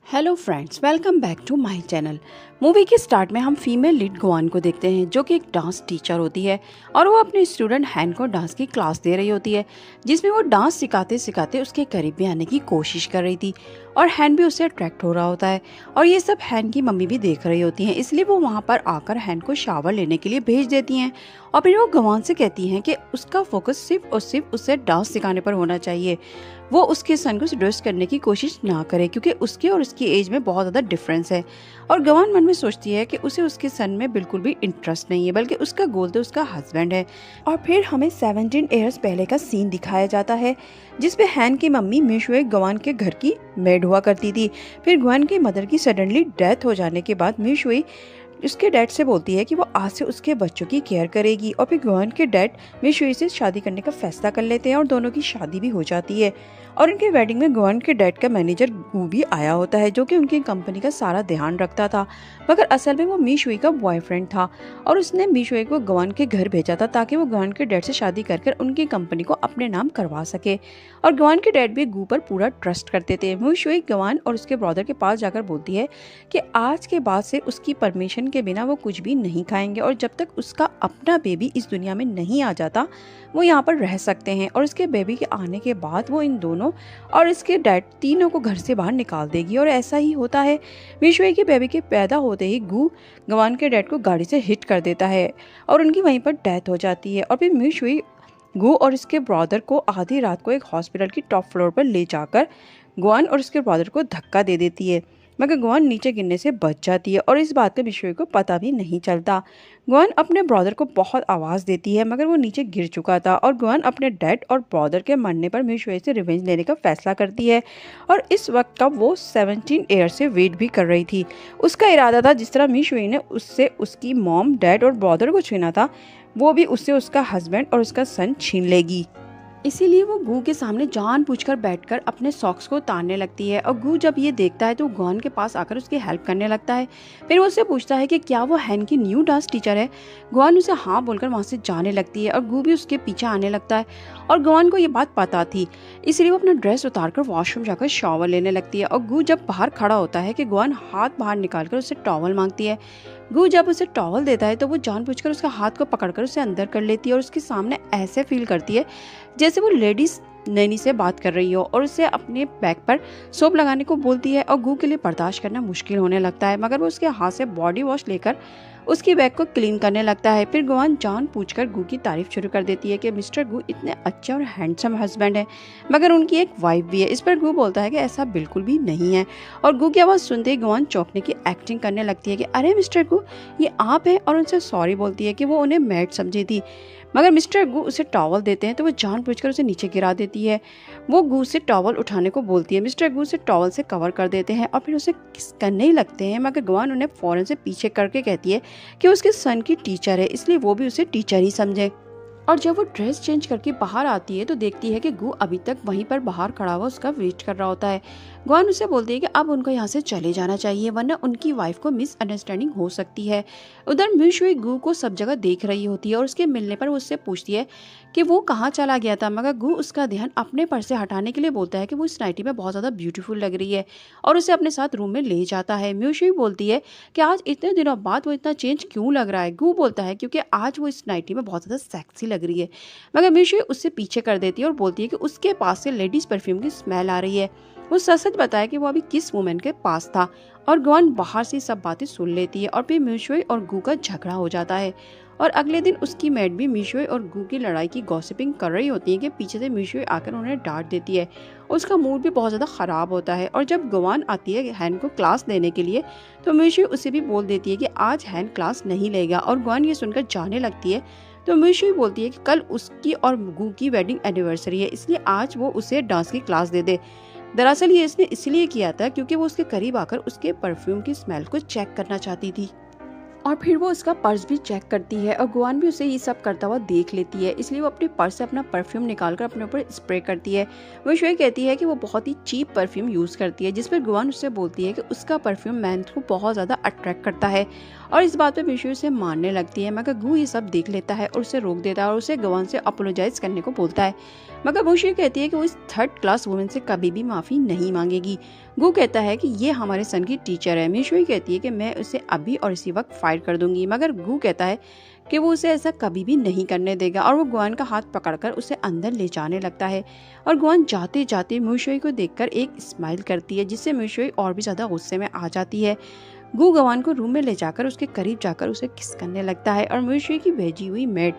Hello friends, welcome back to my channel. Movie के start में हम फीमेल लीड गवान को देखते हैं, जो कि एक डांस टीचर होती है और वो अपने स्टूडेंट हैन को डांस की क्लास दे रही होती है, जिसमें वो डांस सिखाते सिखाते उसके करीब भी आने की कोशिश कर रही थी और हैन भी उससे अट्रैक्ट हो रहा होता है। और ये सब हैन की मम्मी भी देख रही होती हैं, इसलिए वो वहाँ पर आकर हैन को शावर लेने के लिए भेज देती हैं और फिर वो गवान से कहती हैं कि उसका फोकस सिर्फ और सिर्फ उसे डांस सिखाने पर होना चाहिए, वो उसके सन को सेड्यूस करने की कोशिश ना करे, क्योंकि उसके और उसकी एज में बहुत ज़्यादा डिफरेंस है। और गवान मन में सोचती है कि उसे उसके सन में बिल्कुल भी इंटरेस्ट नहीं है, बल्कि उसका गोल तो उसका हस्बैंड है। और फिर हमें 17 ईयर्स पहले का सीन दिखाया जाता है, जिसपे हैन की मम्मी मिशुए गवान के घर की मेड हुआ करती थी। फिर गवान की मदर की सडनली डेथ हो जाने के बाद मिशुए उसके डैड से बोलती है कि वो आज से उसके बच्चों की केयर करेगी। और फिर गवान के डैड मिशुई से शादी करने का फैसला कर लेते हैं और दोनों की शादी भी हो जाती है। और उनके वेडिंग में गवान के डैड का मैनेजर गू भी आया होता है, जो कि उनकी कंपनी का सारा ध्यान रखता था, मगर असल में वो मिशुई का बॉयफ्रेंड था और उसने मिशुई को गवान के घर भेजा था ताकि वो गवान के डैड से शादी कर उनकी कंपनी को अपने नाम करवा सके। और गवान के डैड भी गू पर पूरा ट्रस्ट करते थे। मिशुई गवान और उसके ब्रदर के पास जाकर बोलती है कि आज के बाद से उसकी परमिशन के बिना वो कुछ भी नहीं खाएंगे और जब तक उसका अपना बेबी इस दुनिया में नहीं आ जाता वो यहाँ पर रह सकते हैं। और उसके बेबी के आने के बाद वो इन दोनों और इसके डैड तीनों को घर से बाहर निकाल देगी। और ऐसा ही होता है। मिशुई के बेबी के पैदा होते ही गू गवान के डैड को गाड़ी से हिट कर देता है और उनकी वहीं पर डेथ हो जाती है। और फिर मिशुई गू और इसके ब्रदर को आधी रात को एक हॉस्पिटल की टॉप फ्लोर पर ले जाकर गवान और उसके ब्रदर को धक्का दे देती है, मगर गवान नीचे गिरने से बच जाती है और इस बात का मिशुई को पता भी नहीं चलता। गवान अपने ब्रदर को बहुत आवाज़ देती है, मगर वो नीचे गिर चुका था। और गवान अपने डैड और ब्रदर के मरने पर मिशुई से रिवेंज लेने का फैसला करती है और इस वक्त का वो 17 ईयर से वेट भी कर रही थी। उसका इरादा था जिस तरह मिशुई ने उससे उसकी मॉम, डैड और ब्रदर को छीना था, वो भी उससे उसका हस्बैंड और उसका सन छीन लेगी। इसीलिए वो गू के सामने जानबूझकर बैठकर अपने सॉक्स को उतारने लगती है। और गू जब ये देखता है तो गवान के पास आकर उसकी हेल्प करने लगता है। फिर वो उससे पूछता है कि क्या वो हैन की न्यू डांस टीचर है। गवान उसे हाँ बोलकर वहाँ से जाने लगती है और गू भी उसके पीछे आने लगता है। और गवान को ये बात पता थी, इसलिए वो अपना ड्रेस उतारकर वॉशरूम जाकर शावर लेने लगती है। और गू जब बाहर खड़ा होता है कि गवान हाथ बाहर निकालकर उससे टॉवल मांगती है। गू जब उसे टॉवल देता है तो वो जानबूझकर उसका हाथ को पकड़कर उसे अंदर कर लेती है और उसके सामने ऐसे फील करती है जैसे वो लेडीज नैनी से बात कर रही हो और उसे अपने बैक पर सोप लगाने को बोलती है। और गू के लिए बर्दाश्त करना मुश्किल होने लगता है, मगर वो उसके हाथ से बॉडी वॉश लेकर उसकी बैग को क्लीन करने लगता है। फिर गवान जानबूझकर गू की तारीफ शुरू कर देती है कि मिस्टर गू इतने अच्छे और हैंडसम हस्बैंड है, मगर उनकी एक वाइफ भी है। इस पर गू बोलता है कि ऐसा बिल्कुल भी नहीं है। और गू की आवाज़ सुनते ही गवान चौंकने की एक्टिंग करने लगती है कि अरे मिस्टर गू, ये आप हैं, और उनसे सॉरी बोलती है कि वो उन्हें मैड समझी थी। मगर मिस्टर गू उसे टॉवल देते हैं तो वो जानबूझकर उसे नीचे गिरा देती है। वो गू से टॉवल उठाने को बोलती है। मिस्टर गू उसे टॉवल से कवर कर देते हैं और फिर उसे किस करने ही लगते हैं, मगर गवान उन्हें फौरन से पीछे करके कहती है कि उसके सन की टीचर है, इसलिए वो भी उसे टीचर ही समझे। और जब वो ड्रेस चेंज करके बाहर आती है तो देखती है कि गू अभी तक वहीं पर बाहर खड़ा हुआ उसका वेट कर रहा होता है। गवान उसे बोलती है कि अब उनको यहाँ से चले जाना चाहिए, वरना उनकी वाइफ को मिसअंडरस्टैंडिंग हो सकती है। उधर मिशुई गू को सब जगह देख रही होती है और उसके मिलने पर वो उससे पूछती है कि वो कहाँ चला गया था, मगर गू उसका ध्यान अपने पर से हटाने के लिए बोलता है कि वो इस नाइटी में बहुत ज़्यादा ब्यूटीफुल लग रही है और उसे अपने साथ रूम में ले जाता है। मिशुई बोलती है कि आज इतने दिनों बाद वो इतना चेंज क्यों लग रहा है। गू बोलता है क्योंकि आज वो इस नाइटी में बहुत ज़्यादा सेक्सी लग रही है, मगर मिशुई उससे पीछे कर देती है और बोलती है कि उसके पास से लेडीज परफ्यूम की स्मेल आ रही है। वो सच बताया कि वो अभी किस वुमेन के पास था। और गवान बाहर से सब बातें सुन लेती है और फिर मिशुई और गू का झगड़ा हो जाता है। और अगले दिन उसकी मेड भी मिशुई और गू की लड़ाई की गॉसिपिंग कर रही होती है कि पीछे से मिशुई आकर उन्हें डांट देती है। उसका मूड भी बहुत ज़्यादा ख़राब होता है। और जब गवान आती है हैन को क्लास देने के लिए तो मिशुई उसे भी बोल देती है कि आज हैन क्लास नहीं लेगा। और गवान ये सुनकर जाने लगती है तो मिशुई बोलती है कि कल उसकी और गू की वेडिंग एनिवर्सरी है, इसलिए आज वो उसे डांस की क्लास दे दे। दरअसल ये इसने इसलिए किया था क्योंकि वो उसके करीब आकर उसके परफ्यूम की स्मेल को चेक करना चाहती थी। और फिर वो उसका पर्स भी चेक करती है और गवान भी उसे ये सब करता हुआ देख लेती है, इसलिए वो अपने पर्स से अपना परफ्यूम निकालकर अपने ऊपर स्प्रे करती है। वो ये कहती है कि वो बहुत ही चीप परफ्यूम यूज़ करती है, जिस पर गवान उससे बोलती है कि उसका परफ्यूम मैन को बहुत ज़्यादा अट्रैक्ट करता है और इस बात पे मिशुई उसे मारने लगती है। मगर गू ये सब देख लेता है और उसे रोक देता है और उसे गवान से अपोलोजाइज करने को बोलता है। मगर मिशुई कहती है कि वो इस थर्ड क्लास वुमेन से कभी भी माफ़ी नहीं मांगेगी। गू कहता है कि ये हमारे सन की टीचर है। मिशुई कहती है कि मैं उसे अभी और इसी वक्त फायर कर दूंगी, मगर गू कहता है कि वो उसे ऐसा कभी भी नहीं करने देगा और वो गुआन का हाथ पकड़कर उसे अंदर ले जाने लगता है। और गुआन जाते जाते मिशुई को देखकर एक स्माइल करती है, जिससे मिशुई और भी ज़्यादा गुस्से में आ जाती है। गू गुआन को रूम में ले जाकर उसके करीब जाकर उसे किस करने लगता है और मिशुई की भेजी हुई मेड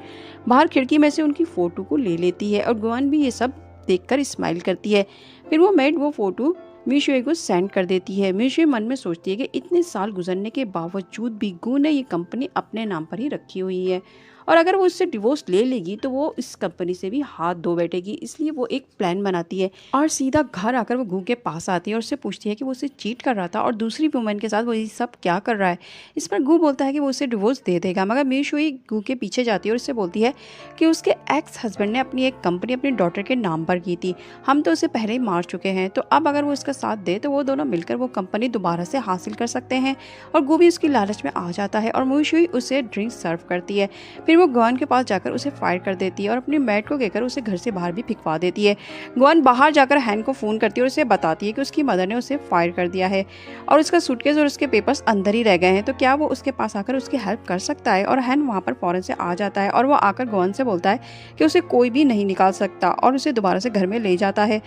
बाहर खिड़की में से उनकी फ़ोटो को ले लेती है और गुआन भी ये सब देखकर स्माइल करती है। फिर वो मेड वो फ़ोटो मिशुई को सेंड कर देती है। मिशुई मन में सोचती है कि इतने साल गुजरने के बावजूद भी गू ने ये कंपनी अपने नाम पर ही रखी हुई है और अगर वो उससे डिवोर्स ले लेगी तो वो इस कंपनी से भी हाथ धो बैठेगी। इसलिए वो एक प्लान बनाती है और सीधा घर आकर वो गू के पास आती है और उससे पूछती है कि वो उसे चीट कर रहा था और दूसरी वुमन के साथ वो ये सब क्या कर रहा है। इस पर गू बोलता है कि वो उसे डिवोर्स दे देगा, मगर मिशुई गू के पीछे जाती है और उससे बोलती है कि उसके एक्स हस्बैंड ने अपनी एक कंपनी अपनी डॉटर के नाम पर की थी, हम तो उसे पहले ही मार चुके हैं, तो अब अगर वो इसका साथ दे तो वो दोनों मिलकर वो कंपनी दोबारा से हासिल कर सकते हैं। और गू भी उसकी लालच में आ जाता है और मिशुई उसे ड्रिंक सर्व करती है। फिर वो गुआन के पास जाकर उसे फायर कर देती है और अपनी मैट को कहकर उसे घर से बाहर भी फिकवा देती है। गुआन बाहर जाकर हैन को फ़ोन करती है और उसे बताती है कि उसकी मदर ने उसे फायर कर दिया है और उसका सूटकेस और उसके पेपर्स अंदर ही रह गए हैं, तो क्या वो उसके पास आकर उसकी हेल्प कर सकता है। और हैन वहाँ पर फ़ौरन से आ जाता है और वो आकर गुआन से बोलता है कि उसे कोई भी नहीं निकाल सकता और उसे दोबारा से घर में ले जाता है।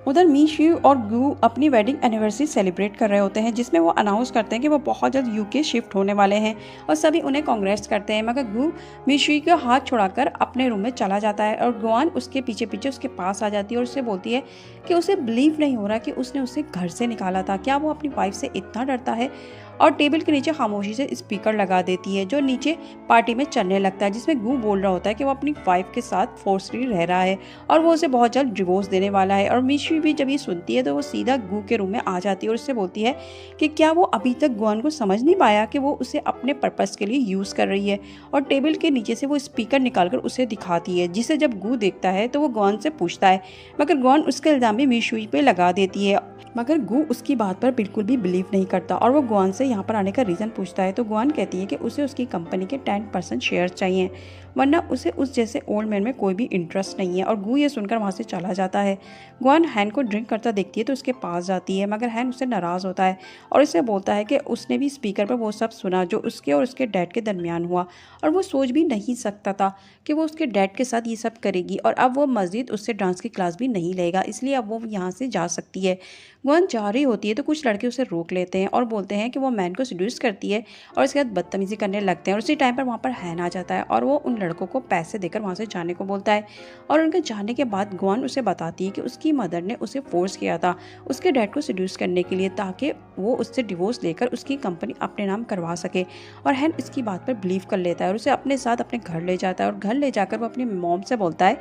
उधर मिशुई और गू अपनी वेडिंग एनिवर्सरी सेलिब्रेट कर रहे होते हैं, जिसमें वो अनाउंस करते हैं कि वो बहुत जल्द यूके शिफ्ट होने वाले हैं और सभी उन्हें कांग्रेट्स करते हैं। मगर गू मिशुई का हाथ छुड़ाकर अपने रूम में चला जाता है और गुआन उसके पीछे पीछे उसके पास आ जाती है और उससे बोलती है कि उसे बिलीव नहीं हो रहा कि उसने उसे घर से निकाला था, क्या वो अपनी वाइफ से इतना डरता है। और टेबल के नीचे खामोशी से स्पीकर लगा देती है जो नीचे पार्टी में चलने लगता है, जिसमें गू बोल रहा होता है कि वो अपनी वाइफ के साथ फोर्सली रह रहा है और वो उसे बहुत जल्द डिवोर्स देने वाला है। और मिशुई भी जब ये सुनती है तो वो सीधा गू के रूम में आ जाती है और उससे बोलती है कि क्या वो अभी तक गुआन को समझ नहीं पाया कि वो उसे अपने पर्पस के लिए यूज़ कर रही है। और टेबल के नीचे से वो स्पीकर निकालकर उसे दिखाती है, जिसे जब गू देखता है तो वो गुआन से पूछता है, मगर गुआन उसका इल्ज़ाम भी मिशुई पे लगा देती है। मगर गू उसकी बात पर बिल्कुल भी बिलीव नहीं करता और वो गुआन से यहाँ पर आने का रीज़न पूछता है, तो गुआन कहती है कि उसे उसकी कंपनी के 10% शेयर चाहिए, वरना उसे उस जैसे ओल्ड मैन में कोई भी इंटरेस्ट नहीं है। और गू ये सुनकर वहाँ से चला जाता है। गुआन हैन को ड्रिंक करता देखती है तो उसके पास जाती है, मगर हैन उससे नाराज़ होता है और उसे बोलता है कि उसने भी स्पीकर पर वो सब सुना जो उसके और उसके डैड के दरमियान हुआ और वो सोच भी नहीं सकता था कि वो उसके डैड के साथ ये सब करेगी। और अब वो मज़ीद उससे डांस की क्लास भी नहीं लेगा, इसलिए अब वो यहाँ से जा सकती है। गुआन जा रही होती है तो कुछ लड़के उसे रोक लेते हैं और बोलते हैं कि वो मैन को सीड्यूस करती है और इसके बाद बदतमीज़ी करने लगते हैं। और उसी टाइम पर वहाँ पर हैन आ जाता है और वो उन लड़कों को पैसे देकर वहाँ से जाने को बोलता है। और उनके जाने के बाद गुआन उसे बताती है कि उसकी मदर ने उसे फोर्स किया था उसके डैड को सीड्यूस करने के लिए, ताकि वो उससे डिवोर्स लेकर उसकी कंपनी अपने नाम करवा सके। और हैन इसकी बात पर बिलीव कर लेता है और उसे अपने साथ अपने घर ले जाता है और घर ले जाकर वो अपनी मॉम से बोलता है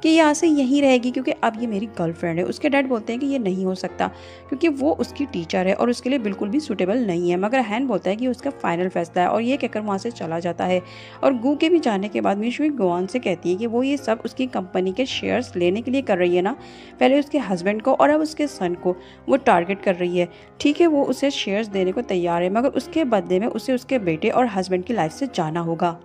कि यहाँ से यहीं रहेगी क्योंकि अब ये मेरी गर्लफ्रेंड है। उसके डैड बोलते हैं कि ये नहीं हो सकता क्योंकि वो उसकी टीचर है और उसके लिए बिल्कुल भी सूटेबल नहीं है, मगर हैन बोलता है कि उसका फाइनल फैसला है और ये कहकर वहाँ से चला जाता है। और गू के भी जाने के बाद मिशुई गुआन से कहती है कि वो ये सब उसकी कंपनी के शेयर्स लेने के लिए कर रही है ना, पहले उसके हस्बैंड को और अब उसके सन को वो टारगेट कर रही है। ठीक है, वो उसे शेयर्स देने को तैयार है, मगर उसके बदले में उसे उसके बेटे और हस्बैंड की लाइफ से जाना होगा।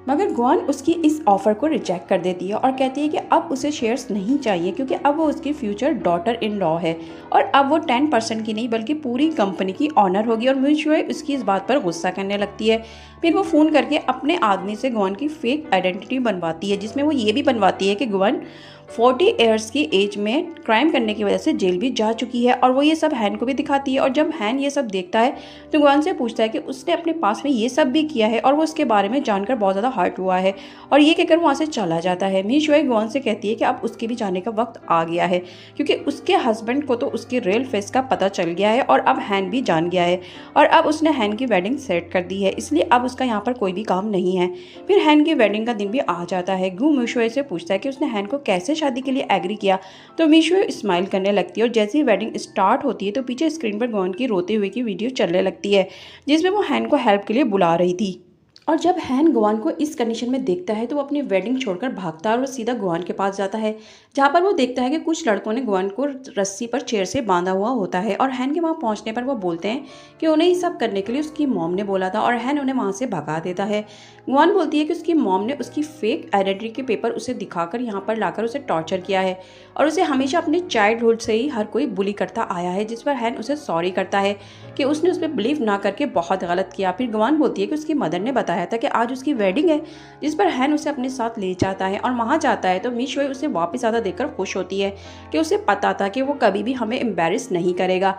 मगर गुआन उसकी इस ऑफ़र को रिजेक्ट कर देती है और कहती है कि अब उसे शेयर्स नहीं चाहिए क्योंकि अब वो उसकी फ्यूचर डॉटर इन लॉ है और अब वो 10% की नहीं बल्कि पूरी कंपनी की ऑनर होगी। और मिशुई उसकी इस बात पर गुस्सा करने लगती है। फिर वो फ़ोन करके अपने आदमी से गुआन की फेक आइडेंटिटी बनवाती है, जिसमें वो ये भी बनवाती है कि गुआन 40 ईयर्स की एज में क्राइम करने की वजह से जेल भी जा चुकी है। और वो ये सब हैन को भी दिखाती है और जब हैन ये सब देखता है तो गुआन से पूछता है कि उसने अपने पास में ये सब भी किया है और वो उसके बारे में जानकर बहुत ज़्यादा हर्ट हुआ है और ये कहकर वहाँ से चला जाता है। मिशुई गुआन से कहती है कि अब उसके भी जाने का वक्त आ गया है क्योंकि उसके हस्बैंड को तो उसके रियल फेस का पता चल गया है और अब हैन भी जान गया है और अब उसने हैन की वेडिंग सेट कर दी है, इसलिए अब उसका यहाँ पर कोई भी काम नहीं है। फिर हैन की वेडिंग का दिन भी आ जाता है। गू मिशुई से पूछता है कि उसने हैन को कैसे शादी के लिए एग्री किया, तो मिशुई स्माइल करने लगती है और जैसे ही वेडिंग स्टार्ट होती है तो पीछे स्क्रीन पर गुआन की रोते हुए की वीडियो चलने लगती है जिसमें वो हैन को हेल्प के लिए बुला रही थी। और जब हैन गुआन को इस कंडीशन में देखता है तो वो अपनी वेडिंग छोड़कर भागता है और वो सीधा गुआन के पास जाता है, जहाँ पर वो देखता है कि कुछ लड़कों ने गुआन को रस्सी पर चेयर से बांधा हुआ होता है। और हैन के वहाँ पहुँचने पर वो बोलते हैं कि उन्हें ये सब करने के लिए उसकी मॉम ने बोला था, और हैन उन्हें वहाँ से भगा देता है। गुआन बोलती है कि उसकी मॉम ने उसकी फेक आइडेंटिटी के पेपर उसे दिखाकर यहाँ पर लाकर उसे टॉर्चर किया है, और उसे हमेशा अपने चाइल्डहुड से ही हर कोई बुली करता आया है, जिस पर हैन उसे सॉरी करता है कि उसने उस पर बिलीव ना करके बहुत गलत किया। फिर गुआन बोलती है कि उसकी मदर ने बताया था कि आज उसकी वेडिंग है, जिस पर हैन उसे अपने साथ ले जाता है और वहाँ जाता है तो मी शुई उसे वापस आधा देखकर खुश होती है कि उसे पता था कि वो कभी भी हमें एम्बैरेस नहीं करेगा।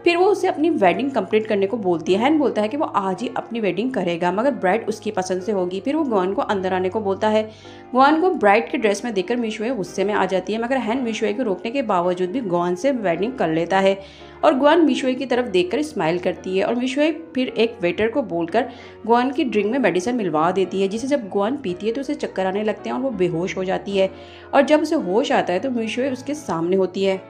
फिर वो उसे अपनी वेडिंग कंप्लीट करने को बोलती है। हैन बोलता है कि वो आज ही अपनी वेडिंग करेगा, मगर ब्राइड उसकी पसंद से होगी। फिर वो गुआन को अंदर आने को बोलता है। गुआन को ब्राइड के ड्रेस में देखकर मी शुई गुस्से में आ जाती है, मगर हैन मी शुई को रोकने के बावजूद भी गुआन से वेडिंग कर लेता है। और गुआन मी शुई की तरफ देखकर स्माइल करती है, और मी शुई फिर एक वेटर को बोलकर गुआन की ड्रिंक में मेडिसिन मिलवा देती है, जिसे जब गुआन पीती है तो उसे चक्कर आने लगते हैं और वो बेहोश हो जाती है। और जब उसे होश आता है तो मी शुई उसके सामने होती है।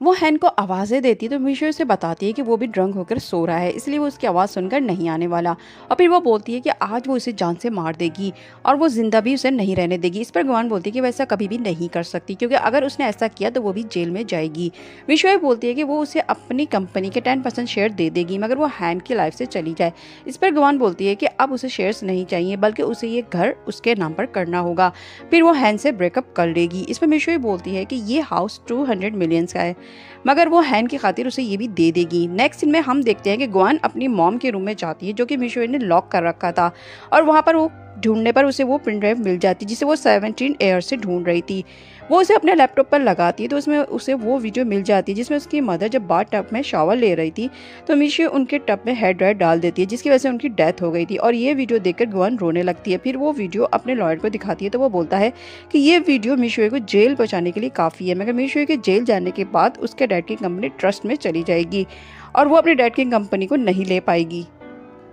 वो हैन को आवाज़ें देती है तो मीशो उसे बताती है कि वो भी ड्रंक होकर सो रहा है, इसलिए वो उसकी आवाज़ सुनकर नहीं आने वाला। और फिर वो बोलती है कि आज वो उसे जान से मार देगी और वो जिंदा भी उसे नहीं रहने देगी। इस पर गुआन बोलती है कि वैसा कभी भी नहीं कर सकती, क्योंकि अगर उसने ऐसा किया तो वो भी जेल में जाएगी। मीशो बोलती है कि वो उसे अपनी कंपनी के 10% शेयर दे देगी, मगर वो हैन की लाइफ से चली जाए। इस पर गुआन बोलती है कि अब उसे शेयर्स नहीं चाहिए, बल्कि उसे ये घर उसके नाम पर करना होगा। फिर वो हैन से ब्रेकअप कर लेगी। इस पर मीशो बोलती है कि ये हाउस 200 मिलियंस का है, मगर वो हैन की खातिर उसे ये भी दे देगी। नेक्स्ट सीन में हम देखते हैं कि गुआन अपनी मॉम के रूम में जाती है, जो कि मिशोई ने लॉक कर रखा था, और वहाँ पर वो ढूंढने पर उसे वो पिन ड्राइव मिल जाती, जिसे वो 17 ईयर से ढूंढ रही थी। वो उसे अपने लैपटॉप पर लगाती है तो उसमें उसे वो वीडियो मिल जाती है जिसमें उसकी मदर जब बाथ टब में शावर ले रही थी तो मिशोई उनके टब में हेयर ड्रायर डाल देती है, जिसकी वजह से उनकी डेथ हो गई थी। और ये वीडियो देखकर गुआन रोने लगती है। फिर वो वीडियो अपने लॉयर को दिखाती है तो वो बोलता है कि ये वीडियो मिशोई को जेल पहुंचाने के लिए काफ़ी है, मगर मिशोई के जेल जाने के बाद उसके डैड की कंपनी ट्रस्ट में चली जाएगी और वो अपने डैड की कंपनी को नहीं ले पाएगी।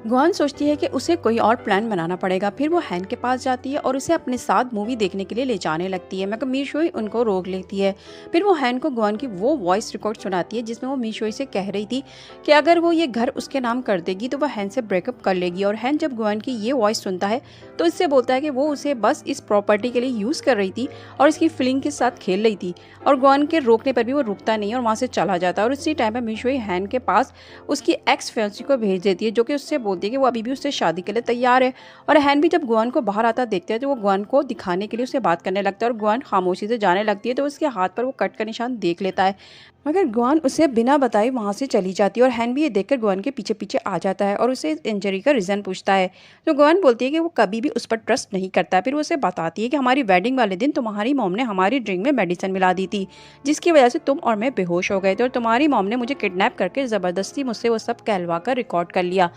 गुआन सोचती है कि उसे कोई और प्लान बनाना पड़ेगा। फिर वो हैन के पास जाती है और उसे अपने साथ मूवी देखने के लिए ले जाने लगती है, मगर मीशोई उनको रोक लेती है। फिर वो हैन को गुआन की वो वॉइस रिकॉर्ड सुनाती है जिसमें वो मीशोई से कह रही थी कि अगर वो ये घर उसके नाम कर देगी तो वह हैन से ब्रेकअप कर लेगी। और हैन जब गुआन की ये वॉइस सुनता है तो इससे बोलता है कि वो उसे बस इस प्रॉपर्टी के लिए यूज़ कर रही थी और इसकी फीलिंग के साथ खेल रही थी। और गुआन के रोकने पर भी वो रुकता नहीं और वहाँ से चला जाता है। और इसी टाइम पर मीशोई हैन के पास उसकी एक्स फियांसी को भेज देती है, जो कि उससे बोलती है कि वो अभी भी उससे शादी के लिए तैयार है। और हैन भी जब गुआन को बाहर आता देखते हैं तो वो गुआन को दिखाने के लिए उससे बात करने लगता है और गुआन खामोशी से जाने लगती है तो उसके हाथ पर वो कट का निशान देख लेता है, मगर गुआन उसे बिना बताए वहाँ से चली जाती है। और हैन भी ये देखकर गुआन के पीछे पीछे आ जाता है और उसे इंजरी का रीज़न पूछता है। तो गुआन बोलती है कि वो कभी भी उस पर ट्रस्ट नहीं करता है। फिर वो उसे बताती है कि हमारी वेडिंग वाले दिन तुम्हारी मॉम ने हमारी ड्रिंक में मेडिसिन मिला दी थी, जिसकी वजह से तुम और मैं बेहोश हो गए थे, और तुम्हारी मॉम ने मुझे किडनैप करके ज़बरदस्ती मुझसे वो सब कहलवा कर रिकॉर्ड कर लिया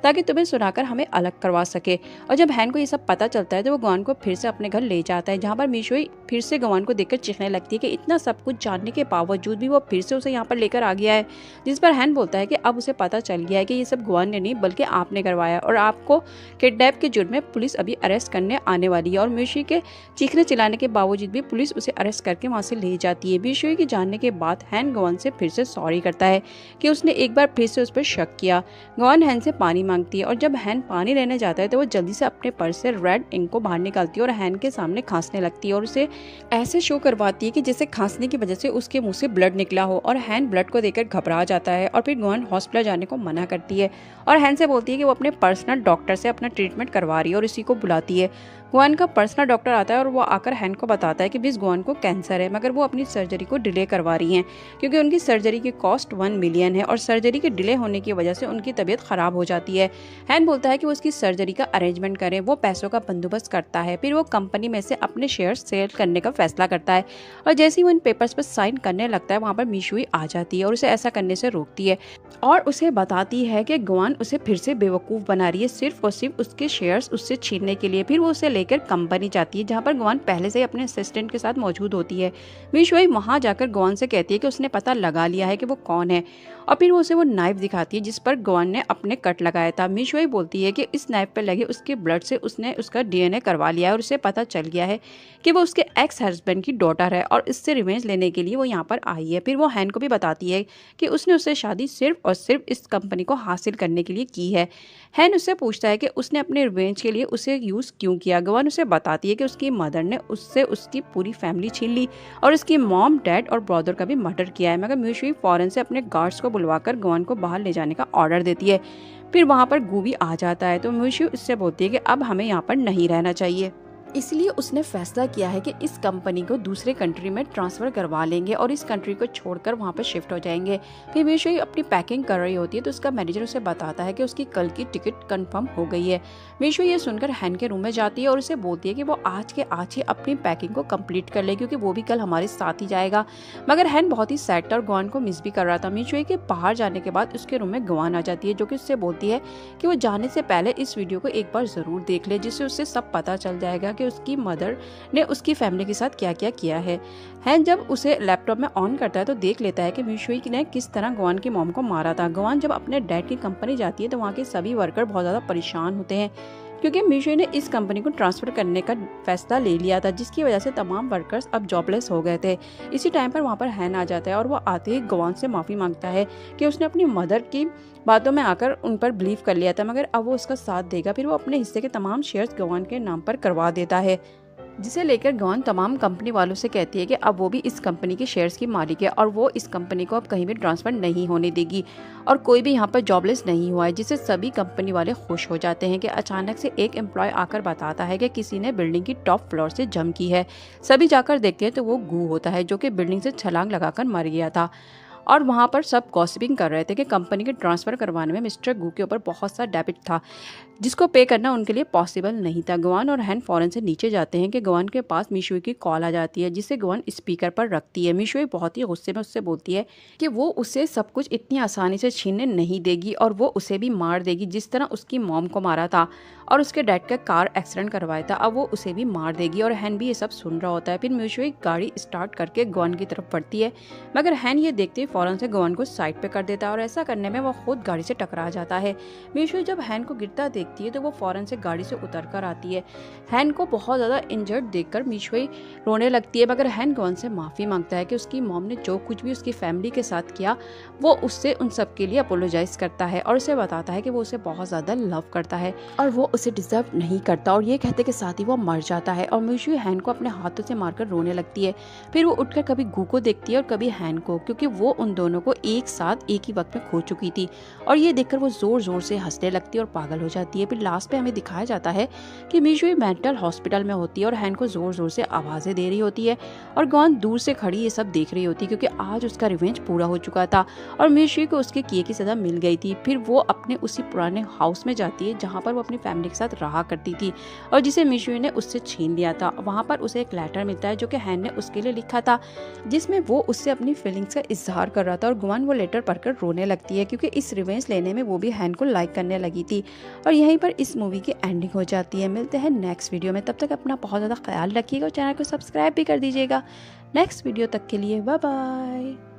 ताकि तुम्हें सुनाकर हमें अलग करवा सके। और जब हैन को ये सब पता चलता है तो वो गुआन को फिर से अपने घर ले जाता है, जहाँ पर मीशोई फिर से गुआन को देखकर चीखने लगती है कि इतना सब कुछ जानने के बावजूद भी वो फिर से उसे यहाँ पर लेकर आ गया है। जिस पर हैन बोलता है कि अब उसे पता चल गया है कि ये सब गुआन ने नहीं बल्कि आपने करवाया और आपको किडनैप के जुर्म में पुलिस अभी अरेस्ट करने आने वाली है। और मीशोई के चीखने चिल्लाने के बावजूद भी पुलिस उसे अरेस्ट करके वहाँ से ले जाती है। मीशोई के जानने के बाद हैन गुआन से फिर से सॉरी करता है कि उसने एक बार फिर से उस पर शक किया। गुआन हैन से पानी मांगती है और जब हैन पानी लेने जाता है तो वो जल्दी से अपने पर्स से रेड इंक को बाहर निकालती है और हैन के सामने खांसने लगती है और उसे ऐसे शो करवाती है कि जैसे खांसने की वजह से उसके मुंह से ब्लड निकला हो। और हैन ब्लड को देखकर घबरा जाता है और फिर गुआन हॉस्पिटल जाने को मना करती है और हैन से बोलती है कि वो अपने पर्सनल डॉक्टर से अपना ट्रीटमेंट करवा रही है और इसी को बुलाती है। गुआन का पर्सनल डॉक्टर आता है और वो आकर हैन को बताता है कि मिस गुआन को कैंसर है, मगर वो अपनी सर्जरी को डिले करवा रही हैं क्योंकि उनकी सर्जरी की कॉस्ट 1 मिलियन है और सर्जरी के डिले होने की वजह से उनकी तबीयत खराब हो जाती है। हैन बोलता है कि वो उसकी सर्जरी का अरेंजमेंट करें, वो पैसों का बंदोबस्त करता है। फिर वो कंपनी में से अपने शेयर सेल करने का फैसला करता है और जैसे ही वो इन पेपर्स पर साइन करने लगता है वहाँ पर मीशोई आ जाती है और उसे ऐसा करने से रोकती है और उसे बताती है कि गुआन उसे फिर से बेवकूफ़ बना रही है सिर्फ और सिर्फ उसके शेयर्स उससे छीनने के लिए। फिर वो उसे लेकर कंपनी जाती है जहाँ पर गुआन पहले से ही अपने असिस्टेंट के साथ मौजूद होती है। मीशोई वहाँ जाकर गुआन से कहती है कि उसने पता लगा लिया है कि वो कौन है और फिर वो उसे वो नाइफ दिखाती है जिस पर गुआन ने अपने कट लगाया था। मीशोई बोलती है कि इस नाइफ पर लगे उसके ब्लड से उसने उसका DNA करवा लिया है और उसे पता चल गया है कि वो उसके एक्स हस्बैंड की डॉटर है और इससे रिवेंज लेने के लिए वो यहाँ पर आई है। फिर वो वो हैन को भी बताती है कि उसने उससे शादी सिर्फ और सिर्फ इस कंपनी को हासिल करने के लिए की है। हैन उससे पूछता है कि उसने अपने रिवेंज के लिए उसे यूज़ क्यों किया। गवान उसे बताती है कि उसकी मदर ने उससे उसकी पूरी फैमिली छीन ली और उसकी मॉम, डैड और ब्रदर का भी मर्डर किया है। मगर म्यूशुई फौरन से अपने गार्ड्स को बुलवाकर गवान को बाहर ले जाने का ऑर्डर देती है। फिर वहाँ पर गू भी आ जाता है तो म्यूशुई उससे बोलती है कि अब हमें यहाँ पर नहीं रहना चाहिए, इसलिए उसने फैसला किया है कि इस कंपनी को दूसरे कंट्री में ट्रांसफ़र करवा लेंगे और इस कंट्री को छोड़कर वहाँ पर शिफ्ट हो जाएंगे। फिर म्यूशुई अपनी पैकिंग कर रही होती है तो उसका मैनेजर उसे बताता है कि उसकी कल की टिकट कंफर्म हो गई है। म्यूशुई ये सुनकर हैन के रूम में जाती है और उसे बोलती है कि वो आज के आज ही अपनी पैकिंग को कंप्लीट कर ले क्योंकि वो भी कल हमारे साथ ही जाएगा। मगर हैन बहुत ही सैड था और गवान को मिस भी कर रहा था। म्यूशुई के बाहर जाने के बाद उसके रूम में गवान आ जाती है जो कि उससे बोलती है कि वो जाने से पहले इस वीडियो को एक बार ज़रूर देख ले, जिससे उससे सब पता चल जाएगा कि उसकी मदर ने उसकी फैमिली के साथ क्या क्या किया है। हैन जब उसे लैपटॉप में ऑन करता है तो देख लेता है कि म्यूशुई ने किस तरह गवान की मॉम को मारा था। गवान जब अपने डैड की कंपनी जाती है तो वहाँ के सभी वर्कर बहुत ज़्यादा परेशान होते हैं क्योंकि म्यूशुई ने इस कंपनी को ट्रांसफ़र करने का फैसला ले लिया था, जिसकी वजह से तमाम वर्कर्स अब जॉबलेस हो गए थे। इसी टाइम पर वहाँ पर हैन आ जाता है और वो आते ही गवान से माफ़ी मांगता है कि उसने अपनी मदर की बातों में आकर उन पर बिलीव कर लिया था, मगर अब वो उसका साथ देगा। फिर वो अपने हिस्से के तमाम शेयर्स गवान के नाम पर करवा देता है, जिसे लेकर गवान तमाम कंपनी वालों से कहती है कि अब वो भी इस कंपनी के शेयर्स की मालिक है और वो इस कंपनी को अब कहीं भी ट्रांसफ़र नहीं होने देगी और कोई भी यहाँ पर जॉबलेस नहीं हुआ है, जिससे सभी कंपनी वाले खुश हो जाते हैं कि अचानक से एक एम्प्लॉय आकर बताता है कि किसी ने बिल्डिंग की टॉप फ्लोर से जंप की है। सभी जाकर देखते हैं तो वो गू होता है जो कि बिल्डिंग से छलांग लगाकर मर गया था और वहाँ पर सब गॉसिपिंग कर रहे थे कि कंपनी के ट्रांसफ़र करवाने में मिस्टर गू के ऊपर बहुत सा डेबिट था जिसको पे करना उनके लिए पॉसिबल नहीं था। गवान और हैन फौरन से नीचे जाते हैं कि गवान के पास म्यूशुई की कॉल आ जाती है, जिसे गवान स्पीकर पर रखती है। म्यूशुई बहुत ही गुस्से में उससे बोलती है कि वो उसे सब कुछ इतनी आसानी से छीनने नहीं देगी और वो उसे भी मार देगी जिस तरह उसकी मॉम को मारा था और उसके डैड का कार एक्सीडेंट करवाया था, अब वो उसे भी मार देगी और हैन भी ये सब सुन रहा होता है। फिर म्यूशुई गाड़ी स्टार्ट करके गवान की तरफ बढ़ती है, मगर हैन ये देखते ही फौरन से गवान को साइड पे कर देता है और ऐसा करने में वो खुद गाड़ी से टकरा जाता है। म्यूशुई जब हैन को गिरता देखती है तो वो फौरन से गाड़ी से उतर कर आती है। हैन को बहुत ज़्यादा इंजर्ड देखकर म्यूशुई रोने लगती है, मगर हैन गवान से माफ़ी मांगता है कि उसकी मॉम ने जो कुछ भी उसकी फैमिली के साथ किया वो उससे उन सब के लिए अपोलोजाइज करता है और उसे बताता है कि वो उसे बहुत ज़्यादा लव करता है और वो उसे डिजर्व नहीं करता, और ये कहते के साथ ही वो मर जाता है और म्यूशुई हैन को अपने हाथों से मारकर रोने लगती है। फिर वो उठकर कभी गू को देखती है और कभी हैन को, क्योंकि वो उन दोनों को एक साथ एक ही वक्त में खो चुकी थी और ये देखकर वो जोर जोर से हंसने लगती है और पागल हो जाती है। फिर लास्ट पे हमें दिखाया जाता है कि म्यूशुई मेंटल हॉस्पिटल में होती है और हैन को जोर जोर से आवाज़ें दे रही होती है और गवान दूर से खड़ी ये सब देख रही होती है क्योंकि आज उसका रिवेंज पूरा हो चुका था और म्यूशुई को उसके किए की सज़ा मिल गई थी। फिर वो अपने उसी पुराने हाउस में जाती है जहाँ पर वो अपनी फैमिली के साथ रहा करती थी और जिसे म्यूशुई ने उससे छीन लिया था। वहाँ पर उसे एक लेटर मिलता है जो कि हैन ने उसके लिए लिखा था, जिसमें वो उससे अपनी फीलिंग्स का इजहार कर रहा था और गवान वो लेटर पढ़कर रोने लगती है क्योंकि इस रिवेंज लेने में वो भी हैन को लाइक करने लगी थी। और यहीं पर इस मूवी की एंडिंग हो जाती है। मिलते हैं नेक्स्ट वीडियो में, तब तक अपना बहुत ज़्यादा ख्याल रखिएगा और चैनल को सब्सक्राइब भी कर दीजिएगा। नेक्स्ट वीडियो तक के लिए बाय बाय।